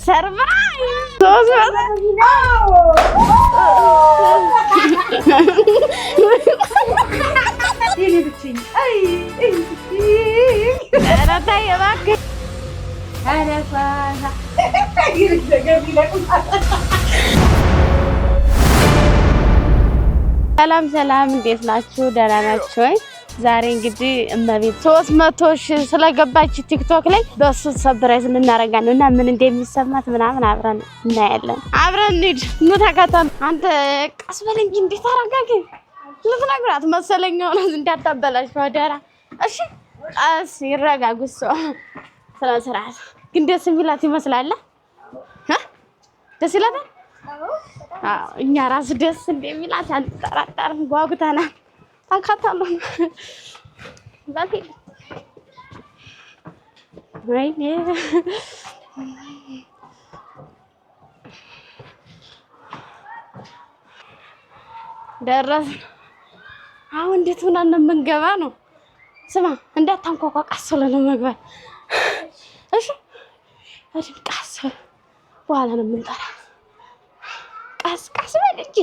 ሰርፕራይዝ ሶስት ሰላም እንዴት ናችሁ? ደህና ናችሁ ወይ? ዛሬ እንግዲህ እመቤት 300,000 ስለገባች ቲክቶክ ላይ በሱ ሰርፕራይዝ እናደርጋለን እና ምን እንደሚሰማት ምናምን አብረን እናያለን። አብረን እንሂድ። ኑ ተከተሉ። አንተ ቀስ በል እንጂ እንዴት አረጋጊ ልትነግራት መሰለኝ ነው እንዳታበላሽ ወደራ። እሺ ቀስ ይረጋጉ። ስለ ስርዓት ግን ደስ የሚላት ይመስላል። ደስ ይላታል። እኛ ራስ ደስ እንደሚላት አንጠራጠርም። ጓጉተናል። አካታለሁ ባቲ ወይኔ ደረስን። አሁን እንዴት ሆነን የምንገባ ነው? ስማ እንዳታንኳኳ ቀስ ብለን ነው መግባት። እሺ ቀስ በኋላ ነው የምንጠራ። ቀስ በል እንጂ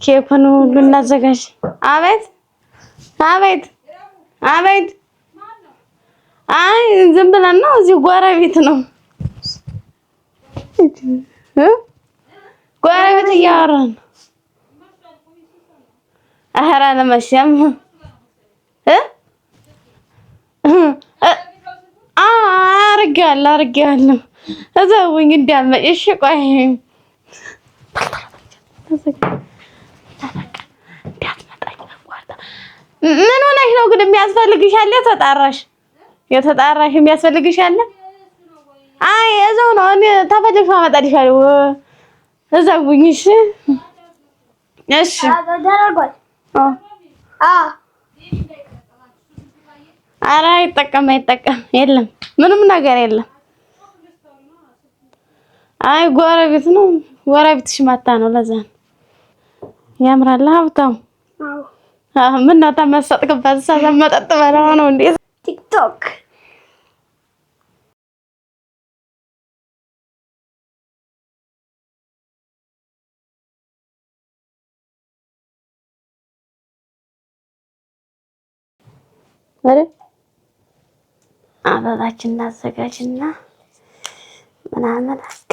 ኬኩን ሁሉ እናዘጋጅ። አቤት አቤት አቤት። አይ ዝም ብለን ነው፣ እዚህ ጎረቤት ነው። ጎረቤት እያወራን ኧረ አልመሸም። አርጌያለሁ እዘውኝ እንዳትመጪ እሺ። ቆይ ምን ሆነሽ ነው ግን? የሚያስፈልግሽ አለ? የተጣራሽ የሚያስፈልግሽ አለ? አይ እዛው ነው። እኔ ተፈልግሽ አመጣልሻለሁ። እዘውኝ እሺ። እሺ ኧረ አይጠቀም የለም፣ ምንም ነገር የለም። አይ ጎረቤት ነው። ጎረቤትሽ መታ ነው፣ ለዛ ነው። ያምራል ሀብታሙ። ምን ነው ተመሰጥክበት? መጠጥ በላው ነው እንዴ? ቲክቶክ አረ አበባችን እናዘጋጅና ምናምን አስቀ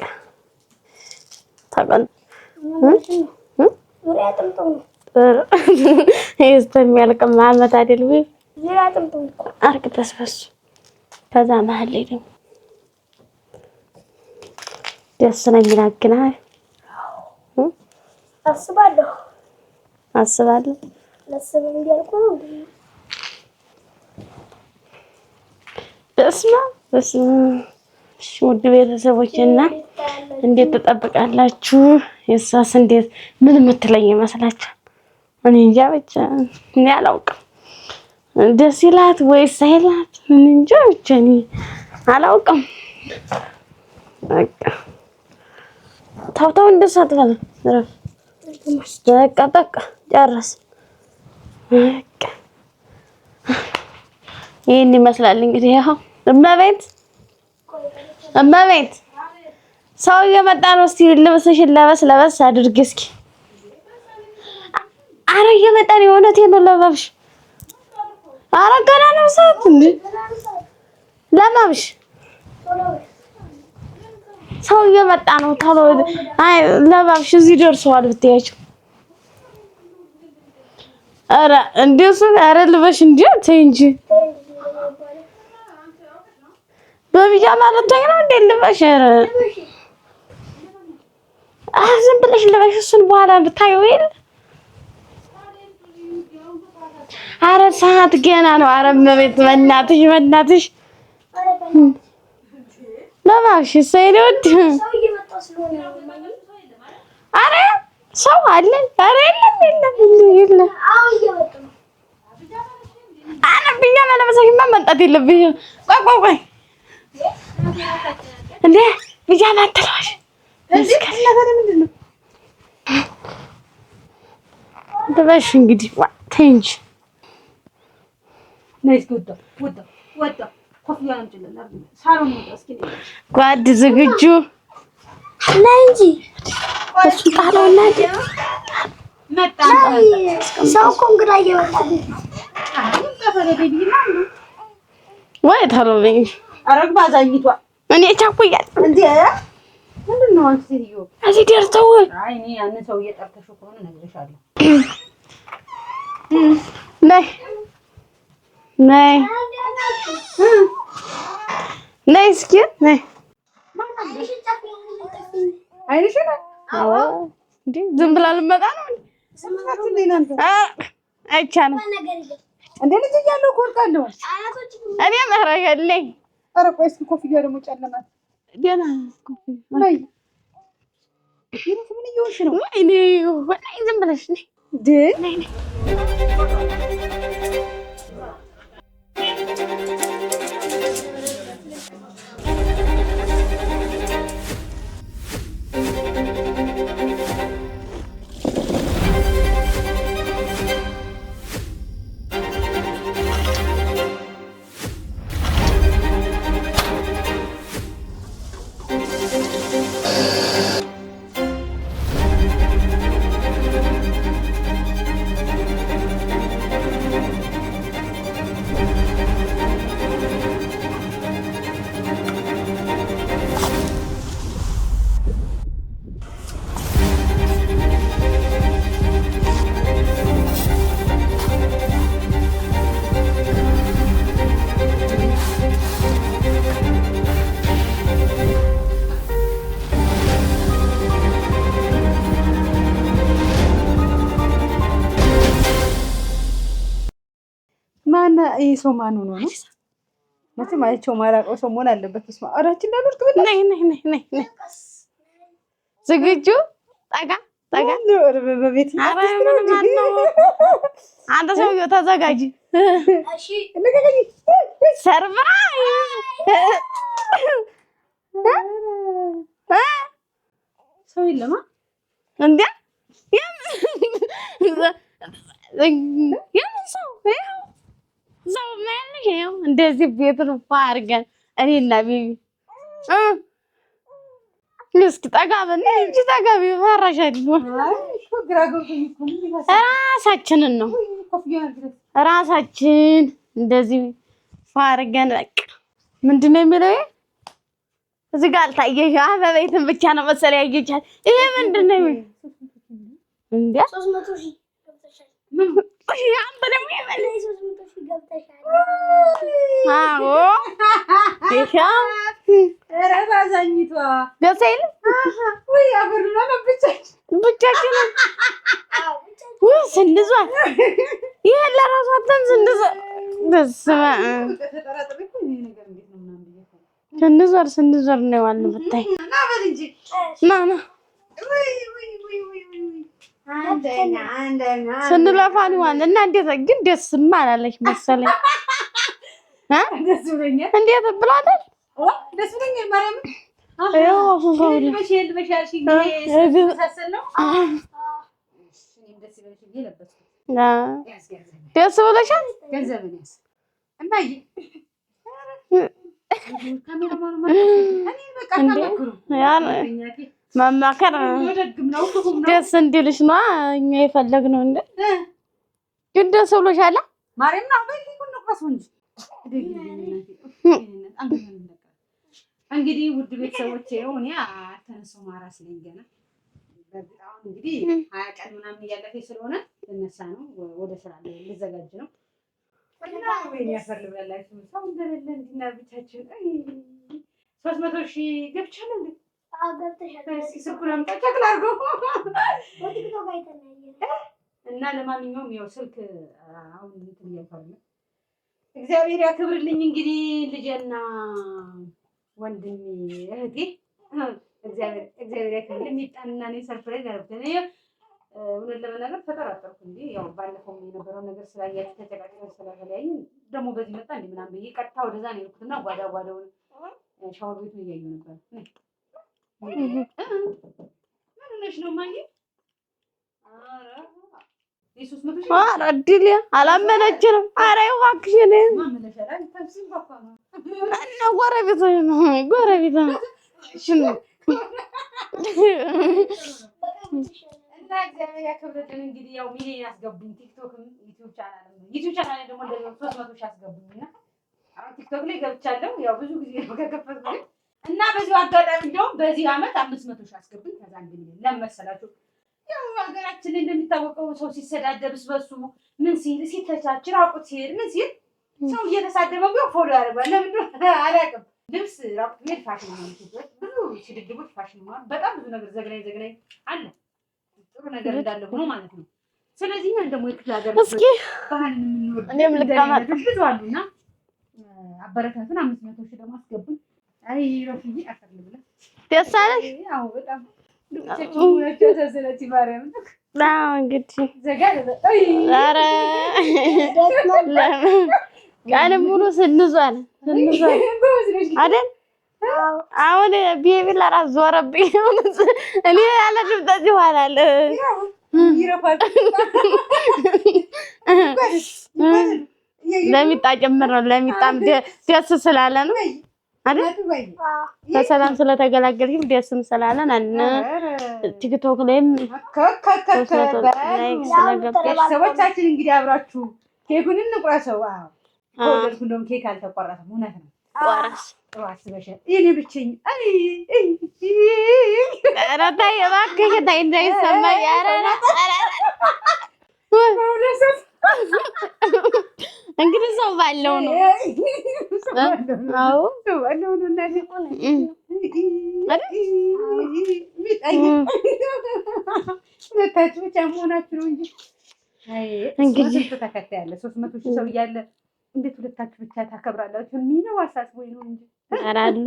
ታቀን ዙሪያ ጥምጥም የሚያልቅ ማመት አይደል? ዙሪያ ጥምጥም አርግ ተስፈሱ። ከዛ መሀል ላይ ደግሞ ደስ ነው የሚናግና አስባለሁ ለሰበም እንዲያልቁ ነው። በስመ ውድ ቤተሰቦችና እንዴት ተጠብቃላችሁ? የእሷስ እንዴት ምን የምትለኝ ይመስላችሁ? እኔ እንጃ ብቻ እኔ አላውቅም። ደስ ይላት ወይስ አይላት እኔ እንጃ ብቻ እኔ አላውቅም። በቃ ታውታው እንደሳትፈል በቃ ጨረስ። በቃ ይሄን ይመስላል እንግዲህ። ያው እመቤት ሰው እየመጣ ነው። እስቲ ልብስሽን ለበስ አድርጊ እስኪ። አረ እየመጣ ነው። እውነቴን ነው። ለባብሽ አረ ገና ነው ሰዓት እንዴ? ለባብሽ ሰው እየመጣ ነው። ቶሎ አይ ለባብሽ እዚህ ደርሰዋል ብትያቸው። አረ እንደሱ አረ ልበሽ እንዴ ተይ እንጂ በቢጃማ ልትሆኝ ነው እንዴ? ልበሽ ዝም ብለሽ ልበሽ። እሱን በኋላ ብታዪው የለ። አረ ሰዓት ገና ነው። አረ እመቤት በእናትሽ ለባብሽ ሰይዶት አረ ሰው አለ። አረ የለም አረ ቢጃማ ለበሰሽማ መምጣት የለብሽም። ቆይ እንዴ ቢጃማ አትለዋሽ። በሽ እንግዲህ ተይ እንጂ ነይስ ወጣ ኮፍያ አምጪልኝ ሳሎን ነው እስኪ ጓድ ዝግጁ ነይ እንጂ እሱ ጣለውና መጣ ሰው ኮንግራ እየወጣል ወይ ታሎልኝ አረግ ባዛኝቷ እኔ ቻኩያል እንዴ ምንድን ነው አንቺ ልዩ እዚህ ደርሰው አይ እኔ ያንን ሰው እየጠርተሽው ከሆነ ነግሬሻለሁ ነይ ነይ ነይ እስኪ ነይ አይንሽ ነው አዎ እንዴ ዝም ብላ ልመጣ ነው ስምታችሁ ለናንተ አይቻልም እንዴ ልጅ እያለሁ ኮርታለሁ እኔ መረገለኝ ኧረ ቆይ እስኪ ኮፍያ ደግሞ ጨለማት ደህና ኮፍያ ነይ ይሄ ምን እየሆንሽ ነው እኔ ወላሂ ዝም ብለሽ ነይ እንዴ ነይ ነይ ማን ይሄ ሰው ማን ሆኖ ነው መቼም አይቼው ማላውቀው ሰው መሆን አለበት እስማ አራችን እንዳልወርቅ ብለህ ነይ ነይ ነይ ነይ ነይ ዝግጁ ጠጋ ጠጋ በቤት አንተ ሰውዬው ተዘጋጅ እሺ ሰርፕራይዝ ሰው የለማ እንዴ የምን ሰው ሰው ማለት ነው እንደዚህ ቤቱን አድርገን እኔና ቤቢ እስኪ ጠጋ በል እንጂ ጠጋ ቢል ፈራሻል ራሳችንን ነው ራሳችን እንደዚህ አድርገን በቃ ምንድን ነው የሚለው እዚህ ጋር አልታየሽ አበቤትን ብቻ ነው መሰለኝ ያየቻት ይሄ ምንድን ነው እንዴ 300,000 ገብተሻል አንተ ደግሞ ይበል 300,000 ገብተሻል አዎ ይሄ ኧረ ባዛኝቷ ደስ አይልም ወይ አበሩና ብቻችን ስንዟል ይሄ ለራሷ አተን ስንዟል በስመ አብ ስንዟል ነው ያለው ብታይ ና በል እንጂ ና ና አንደኛ ስንለፋ ነው ማለት እና እንዴት ግን ደስም አላለሽ መሰለኝ ደስ ብሎኛል እንዴት ብሏታል ደስ ብሎኛል ማርያም ደስ ብሎሻል ገንዘብን ያዝ እማዬ መማከር ደስ እንዲልሽ ነው እኛ የፈለግነው እንደ ግን ደስ ብሎሻል ማርያም ነው እንግዲህ ውድ ቤተሰቦቼ እኔ አልተነሳሁም አራስ ነኝ ገና በጣም እንግዲህ 20 ቀን ምናምን እያለፈኝ ስለሆነ ልነሳ ነው ወደ ስራ ልዘጋጅ ነው እና ወይኔ ያፈርልበላችሁ ሰው እንደሌለ እንዲና ብቻችን 300,000 ገብቻለሁ እንዴ ገብተሻል ስልኩን ጨክል አድርገው በቲክቶክ አይተናየን እና ለማንኛውም ያው ስልክ አሁን እንትን እያልኩ እግዚአብሔር ያክብርልኝ እንግዲህ ልጄና ወንድሜ እህቴ እግዚአብሔር ያክብርልኝ የሚጣንና እኔ ሰርፕራይዝ አደረኩት እውነት ለመናገር ተጠራጠርኩ እንዴ ያው ባለፈው የነበረው ነገር ስላያችሁ ተጨቃጭቀን ስለተለያየን ደግሞ በዚህ መጣ እንዴ ምናምን ብዬ ቀጥታ ወደዛ ነው የሄድኩትና ጓዳውን ሻወር ቤት ነው እያየሁ ነበር ምን ሆነሽ ነው ማየ ኧረ ኧረ እድሌ አላመነችንም። ኧረ እባክሽን እና ጎረቤት እና እግዚአብሔር ያክብርልን። እንግዲህ ያው ሚሊዮን ያስገቡኝ ቲክቶክም ዩቲዩብ ቻናል ደግሞ እንደዚህ 300 ሺህ ያስገቡኝ እና አሁን ቲክቶክ ላይ ገብቻለሁ። ያው ብዙ ጊዜ ነው ከከፈትኩ እና በዚሁ አጋጣሚ እንደውም በዚህ አመት 500 ሺህ ያስገቡኝ። ከዛ እንግዲህ ለምን መሰላችሁ? ያው ሀገራችን እንደሚታወቀው ሰው ሲሰዳደብ ስበሱ ምን ሲል ሲተቻች ራቁት ሲሄድ ምን ሲል ሰው እየተሳደበ ቢሆን ፎሎ ያደርጋል። ለምን አላውቅም። ልብስ ራቁት ሜል ፋሽን ነው። ብዙ ስድድቦች ፋሽን ነው። በጣም ብዙ ነገር ዘግናኝ አለ። ጥሩ ነገር እንዳለ ሆኖ ማለት ነው። ስለዚህ ያን ደግሞ የክፍለ ሀገር እስኪ ባህልን የምንወድ እኔም ልቀመጥ ብዙ አሉና አበረታቱን። 500 ሺህ ደግሞ አስገቡኝ። አይ ረፍዬ አፈልግለ ደስ አለሽ? አዎ በጣም እንግዲህ ቀንም ሙሉ ስንዟል አይደል? አሁን ቤቢ ለራስ ዞረብኝ። እኔ ያለ ድምጠት ይሆናል ለሚጣ ጭምር ነው። ለሚጣም ደስ ስላለ ነው አይደል? በሰላም ስለተገላገልኩ ደስም ስላለን ቲክቶክ ላይም ሰዎቻችን እንግዲህ አብራችሁ ኬኩን እንቁረሰው። አዎ ከወደድኩ እንደውም ኬክ አልተቆረሰም። እውነት ነው። ቆረስ አስበሻል? የኔ ብቸኝ ኧረ ተይ እባክህ ተይ እንዳይሰማኝ። ኧረ እንግዲህ ሰው ባለው ነው። አዎ ሰው ባለው ነው። እናቴ ሁለታችሁ ብቻ መሆናችሁ ነው እንጂ እንግዲህ ተከታይ ያለ 300 ሺህ ሰው እያለ እንዴት ሁለታችሁ ብቻ ታከብራላችሁ? የሚለው አሳስቦኝ ነው እንጂ ኧረ አሉ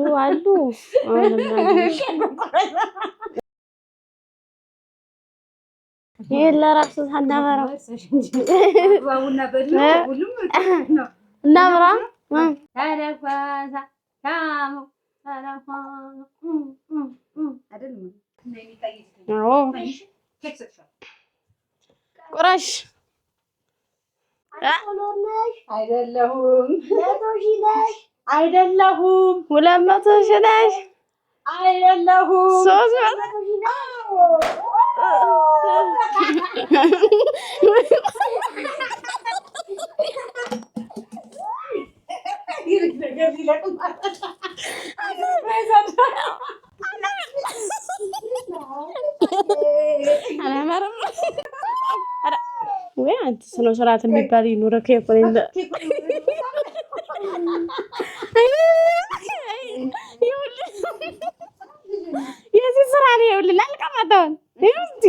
ይሄን ለራሱ ሳናበራው ባቡና በድሎ ሁሉም ነው እናብራ ታረፋዛ ታሙ ታረፋ አይደለም ቁረሽ አይደለሁም 200 ሺህ ነሽ አይደለሁም 300 ወይ አንተ ስነ ስርዓት የሚባል ይኑር። ከቆይ የዚህ ስራ ነው። ይኸውልህ አልቀማታውን እስቲ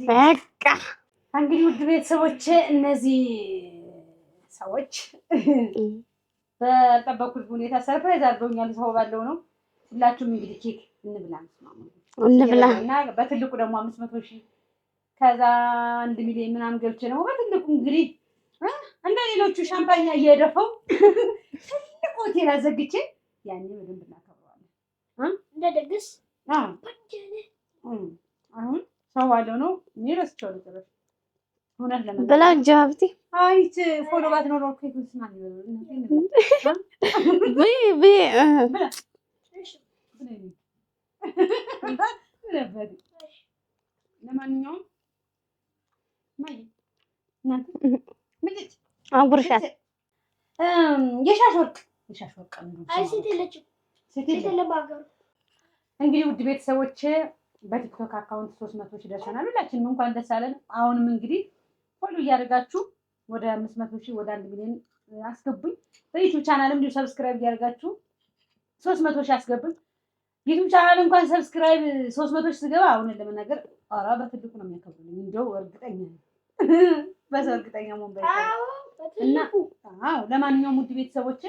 በቃ እንግዲህ ውድ ቤተሰቦቼ እነዚህ ሰዎች በጠበቁት ሁኔታ ሰርፕራይዝ አድርገውኛል። ሰው ባለው ነው። ሁላችሁም እንግዲህ ኬክ እንብላ እና በትልቁ ደግሞ 500 ሺህ ከዛ 1 ሚሊዮን ምናምን ገብቼ ነው በትልቁ እንግዲህ እንደ ሌሎቹ ሻምፓኛ እየደፈው ትልቅ ሆቴል አዘግቼ ያኔ በደንብ እናከብረዋለን እንደ ደግስ አሁን ሰው ባለው ነው። እኔ ረስቼዋለሁ ጭራሽ እውነት ለምን ብላ እንጂ ሀብቴ አይት ፎሎ ባትኖረው ኬክ ስማኝ ነው ለማንኛውም ማይ እናንተ ምንድን አጉርሻት የሻሽ ወርቅ አይ ሴት የለችም። ሴት የለም በሀገሩ። እንግዲህ ውድ ቤተሰቦቼ በቲክቶክ አካውንት 300 ሺህ ደርሰናል። ሁላችንም እንኳን ደስ አለን። አሁንም እንግዲህ ፎሎ እያደረጋችሁ ወደ 500 ሺህ ወደ 1 ሚሊዮን አስገቡኝ። በዩቲዩብ ቻናልም እንዲሁ ሰብስክራይብ እያደረጋችሁ 300 ሺህ አስገቡኝ። ዩቲዩብ ቻናል እንኳን ሰብስክራይብ 300 ሺህ ስገባ አሁን ለመናገር ኧረ በትልቁ ነው የሚያከብሩልኝ። እንደው እርግጠኛ ነኝ በዛው እርግጠኛ መሆን ባይቻልም እና አዎ ለማንኛውም ውድ ቤተሰቦች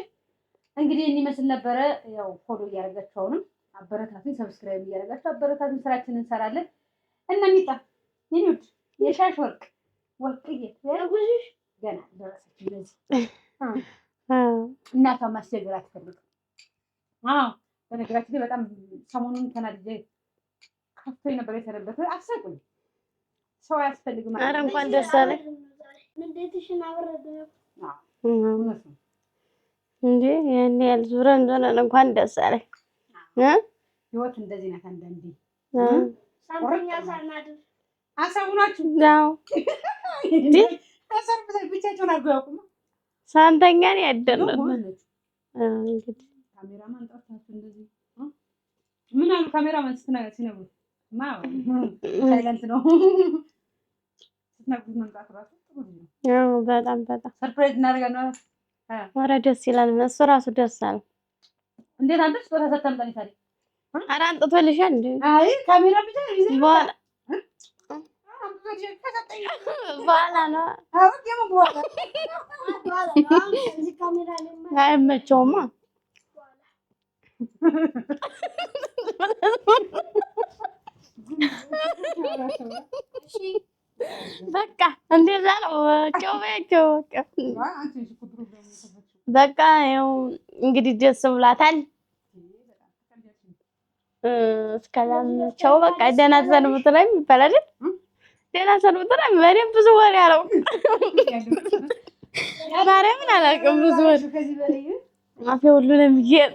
እንግዲህ እንመስል ነበረ። ያው ፎሎ እያደረጋችሁ አሁንም አበረታቱኝ፣ ሰብስክራይብ እያደረጋችሁ አበረታቱኝ። ስራችንን እንሰራለን እና ሚጣ ይኑድ የሻሽ ወርቅዬ ገና ደረሰች። እንደዚህ እናቷን ማስቸገር አትፈልግም። በነገራችን ላይ በጣም ሰሞኑን ተናድጄ ከፍቶኝ ነበር የተረበት። አሳቁኝ ሰው አያስፈልግም። ኧረ እንኳን ደስ አለኝ እንዴ ያኔ ያልዙረን ዘነን እንኳን ደስ አለኝ። ህይወት እንደዚህ ናት። አንዳንዴ ሳንተኛ ሳናድር አሳቡናችሁ ያው እንዴ ተሰርብሰን ብቻቸውን አድርገው ያውቁማ። ሳንተኛ ነው ያደረነው። እንግዲህ ካሜራማን ጠርታችሁ እንደዚህ ምን አሉ? ካሜራማን ሲነግሩ ሳይለንት ነው ስትነግሩት መምጣት እራሱ ጥሩ ነው። ያው በጣም ሰርፕራይዝ እናደርጋለን። ኧረ ደስ ይላል። እሱ እራሱ ደስ አለ። እንዴት አንተ ስጦታ ሰጥተን ታዲያ? ኧረ አንጥቶልሻል እንዴ? አይ ካሜራ ብቻ ይዘን በኋላ ነው አይመቸውማ። በቃ እንደዛ ነው። በቃ ያው እንግዲህ ደስ ብሏታል። እስከዛም ቻው በቃ ደህና ሰንብቱ ላይ የሚባል አይደል? ደህና ሰንብቱ ላይ በደንብ ብዙ ወሬ አላውቅም። ማርያምን አላውቅም ብዙ ወሬ አፌ ሁሉ ለሚጌጥ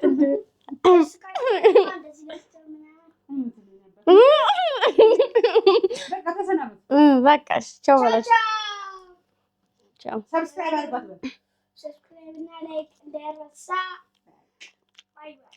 በቃ ቻው በላቸው። ቻው ሰብስክራይብ እና ላይክ እንዳይረሳ። ባይ ባይ።